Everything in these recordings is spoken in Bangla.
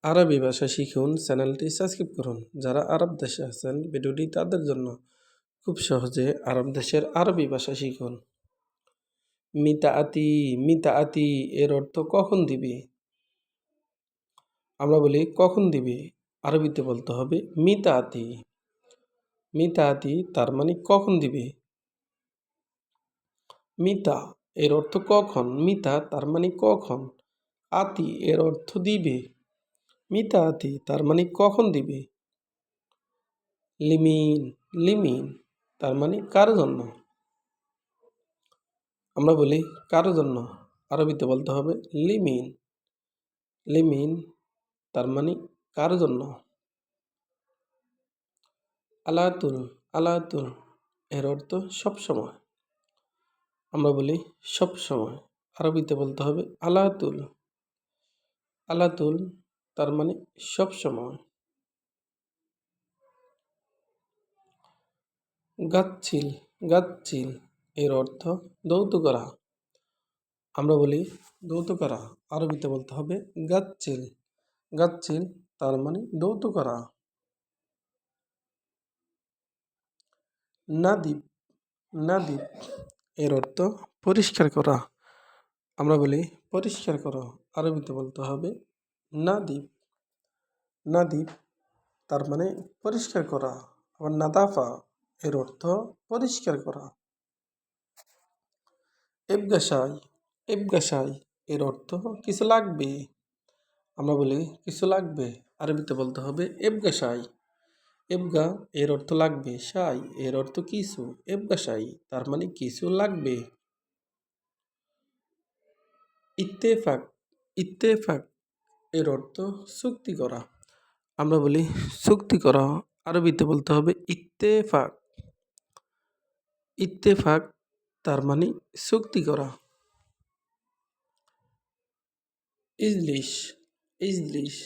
আরবি ভাষা শিখুন চ্যানেলটি সাবস্ক্রাইব করুন। যারা আরব দেশে আছেন ভিডিওটি তাদের জন্য। খুব সহজে আরব দেশের আরবি ভাষা শিখুন। মিতাআতি মিতাআতি এর অর্থ কখন দিবি। আমরা বলি কখন দিবি, আরবিতে বলতে হবে মিতাআতি। মিতাআতি তার মানে কখন দিবি। মিতা এর অর্থ কখন, মিতা তার মানে কখন, আতি এর অর্থ দিবে। মিতাআতি তার মানে কখন দিবে। লিমিন লিমিন তার মানে কার জন্য। আমরা বলি কার জন্য, আরবিতে বলতে হবে লিমিন। লিমিন তার মানে কার জন্য। আলাতুল আলাতুল এর অর্থ সব সময়। আমরা বলি সব সময়, আরবিতে বলতে হবে আলাতুল। আলাতুল তার মানে সব সময়। গাচ্ছিল গাচ্ছিল এর অর্থ দৌত করা। আমরা বলি দৌত করা, আরবিতে বলতে হবে গাচ্ছিল। গাচ্ছিল তার মানে দৌত করা। নাদিব নাদিব এর অর্থ পরিষ্কার করা। আমরা বলি পরিষ্কার করো, আরবিতে বলতে হবে নাদিব। নাদিব তার মানে পরিষ্কার করা। আবার নাদাফা এর অর্থ পরিষ্কার করা। এবগাসাই এবগাসাই এর অর্থ কিছু লাগবে। আমরা বলি কিছু লাগবে, আরবিতে বলতে হবে এবগাসাই। এবগা এর অর্থ লাগবে, সাই এর অর্থ কিছু, এবগাসাই তার মানে কিছু লাগবে। ইত্তেফাক ইত্তেফাক এর অর্থ চুক্তি করা। আমরা বলি চুক্তি করা, আরবিতে বলতে হবে ইত্তেফাক। ইত্তেফাক তার মানে চুক্তি করা। ইজলিশ ইজলিশ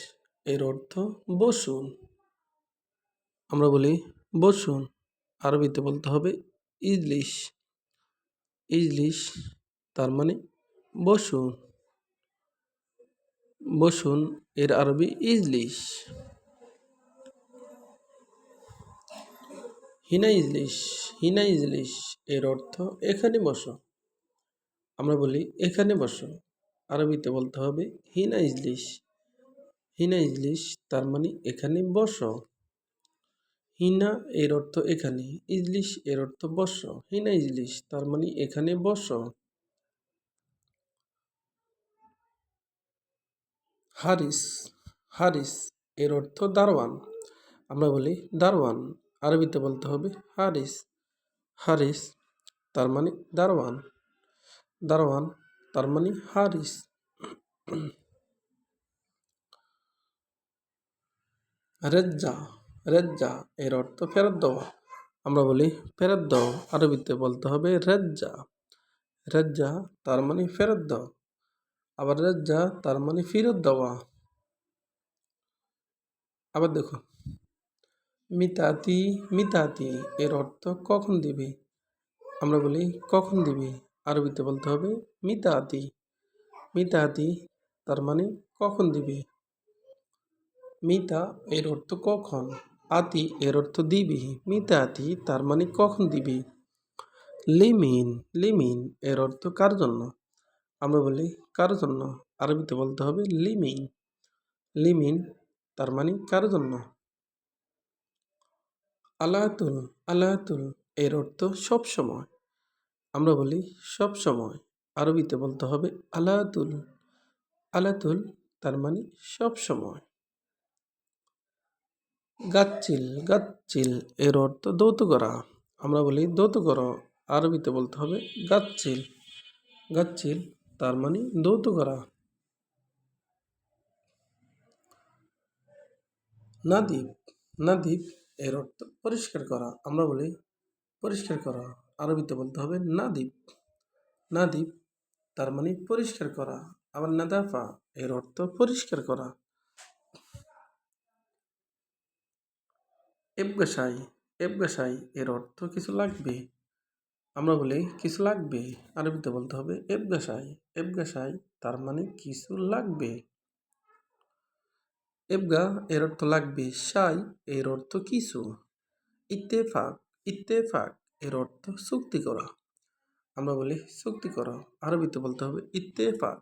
এর অর্থ বসুন। আমরা বলি বসুন, আরবিতে বলতে হবে ইজলিশ। ইজলিশ তার মানে বসুন। বসুন এর আরবি ইজলিশ। হিনা ইজলিশ হিনা ইজলিশ এর অর্থ এখানে বসো। আমরা বলি এখানে বসো, আরবিতে বলতে হবে হিনা ইজলিশ। হিনা ইজলিশ তার মানে এখানে বসো। হিনা এর অর্থ এখানে, ইজলিশ এর অর্থ বসো। হিনা ইজলিশ তার মানে এখানে বসো। হারিস হারিস এর অর্থ দারোয়ান। আমরা বলি দারোয়ান, আরবিতে বলতে হবে হারিস। হারিস তার মানে দারোয়ান। দারোয়ান তার মানে হারিস। রেজ্জা রেজ্জা এর অর্থ ফেরত দেওয়া। আমরা বলি ফেরত দাও, আরবিতে বলতে হবে রেজ্জা। রেজ্জা তার মানে ফেরত দাও। আবার রেজ্জা তার মানে ফেরত দেওয়া। আবার দেখো মিতাতি মিতাতি এর অর্থ কখন দিবি। আমরা বলি কখন দিবি, আরবিতে বলতে হবে মিতাতি। মিতাতি তার মানে কখন দিবি। মিতা এর অর্থ কখন, আতি এর অর্থ দিবি। মিতাতি তার মানে কখন দিবি। লিমিন লিমিন এর অর্থ কার জন্য। আমরা বলি কার জন্য, আরবিতে বলতে হবে লিমিন। লিমিন তার মানে কার জন্য। আলাতুল আলাতুল এর অর্থ সব সময়। আমরা বলি সব সময়, আরবিতে বলতে হবে আলাতুল। আলাতুল তার মানে সব সময়। গাচ্ছিল গাচ্ছিল এর অর্থ দৌত করা। আমরা বলি দৌত করো, আরবিতে বলতে হবে গাচ্ছিল। গাচ্ছিল তার মানে দৌত করা। নাদিব নাদিব এর অর্থ পরিষ্কার করা। আমরা বলি পরিষ্কার করা, আরবিতে বলতে হবে নাদিব। নাদিব তার মানে পরিষ্কার করা। আবার নাদাফা এর অর্থ পরিষ্কার করা। এবগাসাই এবগাসাই এর অর্থ কিছু লাগবে। আমরা বলি কিছু লাগবে, আরবিতে বলতে হবে এবগাসাই। এবগাসাই তার মানে কিছু লাগবে। এবগা এর অর্থ লাগবে, সাই এর অর্থ কিছু, ইত্তেফাক ইত্তেফাক এর অর্থ চুক্তি করা। আমরা বলি চুক্তি করা, আরবিতে বলতে হবে ইত্তেফাক।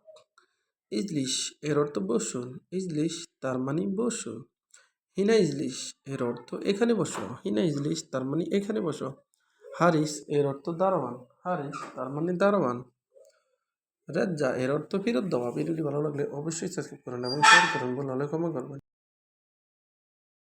ইজলিশ এর অর্থ বসুন, ইজলিশ তার মানে বসুন। হিনা ইজলিশ এর অর্থ এখানে বসো, হিনা ইজলিশ তার মানে এখানে বসো। হারিস এর অর্থ দারোয়ান, হারিস তার মানে দারোয়ান। রাজ্জা এর অর্থ ফেরত দেওয়া। ভিডিওটি ভালো লাগলে অবশ্যই সাবস্ক্রাইব করুন এবং শেয়ার করুন, ভালো হলে ক্ষমা করবেন।